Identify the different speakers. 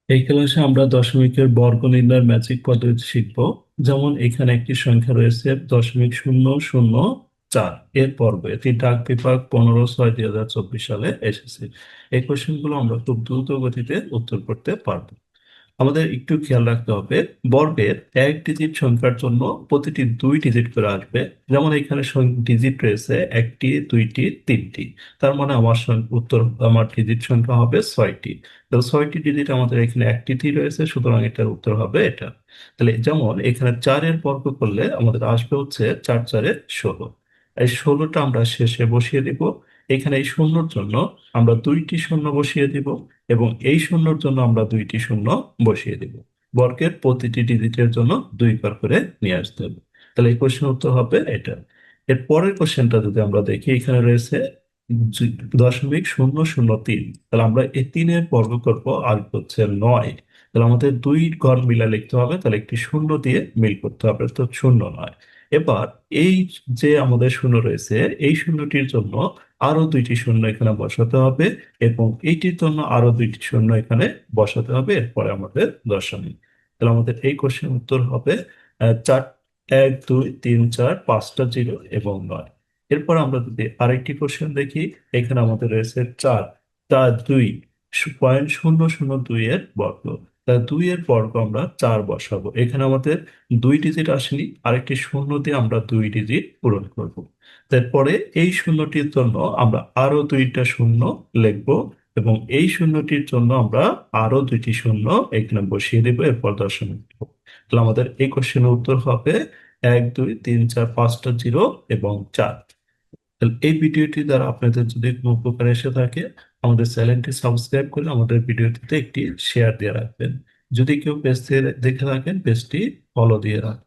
Speaker 1: এই ক্লাসে আমরা দশমিকের বর্গ নির্ণয়ের ম্যাজিক পদ্ধতি শিখব। যেমন এখানে একটি সংখ্যা রয়েছে 0.004 এর বর্গ, এটি ডাক বিভাগ 15/6/2024 সালে এসেছে। এই কোশ্চেনগুলো আমরা খুব দ্রুত গতিতে উত্তর করতে পারবো। আমাদের একটু খেয়াল রাখতে হবে, বর্গের এক ডিজিট সংখ্যার জন্য প্রতিটি দুই ডিজিট করে আসবে। যেমন এখানে ডিজিট রয়েছে একটি, দুইটি, তিনটি। তার মানে আমার ডিজিট সংখ্যা হবে 6টি। তো 6টি ডিজিট আমাদের এখানে একটিতেই রয়েছে, সুতরাং এটার উত্তর হবে এটা। তাহলে যেমন এখানে 4-এর বর্গ করলে আমাদের আসবে হচ্ছে 4×4=16। এই 16টা আমরা শেষে বসিয়ে দিব। এখানে এই শূন্যর জন্য আমরা দুইটি শূন্য বসিয়ে দিব, এবং এই শূন্যর জন্য আমরা দুইটি শূন্য বসিয়ে দিব। বর্গের প্রতিটি ডিজিটের জন্য দুইবার করে নিয়ে আসতে হবে। তাহলে এই কোশ্চেন উত্তর হবে এটা। এর পরের কোশ্চেনটা যদি আমরা দেখি, এখানে রয়েছে 0.003। তাহলে আমরা এই তিনের বর্গ করব, আর হচ্ছে 9। তাহলে আমাদের দুই ঘর মিলা লিখতে হবে, তাহলে একটি শূন্য দিয়ে মিল করতে হবে, তো 0 9। এবার এই যে আমাদের শূন্য রয়েছে, এই শূন্যটির জন্য আরো দুইটি শূন্য এখানে বসাতে হবে, এবং এইটির জন্য আরো দুইটি শূন্য এখানে বসাতে হবে। এরপরে আমাদের দশমিক। তাহলে আমাদের এই কোশ্চেন উত্তর হবে চার, 1 2 3 4 5টা জিরো এবং 9। এরপর আমরা যদি আরেকটি কোশ্চেন দেখি, এখানে আমাদের রয়েছে 4, 2.002 এর বর্গ। তা 2 এর বর্গ আমরা 4 বসাবো। এখানে আমাদের দুই ডিজিট আসেনি, আরেকটি শূন্য দিয়ে আমরা দুই ডিজিট পূরণ করব। তারপরে এই শূন্যটির জন্য আমরা আরো দুইটা শূন্য লিখবো, এবং এই শূন্যটির জন্য আমরা আরো দুইটি শূন্য এখানে বসিয়ে দেবো, এরপর দশমিক দেবো। তাহলে আমাদের এই কোশ্চেনের উত্তর হবে 1 2 3 4 5টা জিরো এবং 4। তাহলে এই ভিডিওটি দ্বারা আপনাদের যদি কোনো উপকার এসে থাকে, আমাদের চ্যানেলটি সাবস্ক্রাইব করে আমাদের ভিডিওটিতে একটি শেয়ার দিয়ে রাখবেন। যদি কেউ পেজ থেকে দেখে থাকেন, পেজটি ফলো দিয়ে রাখবেন।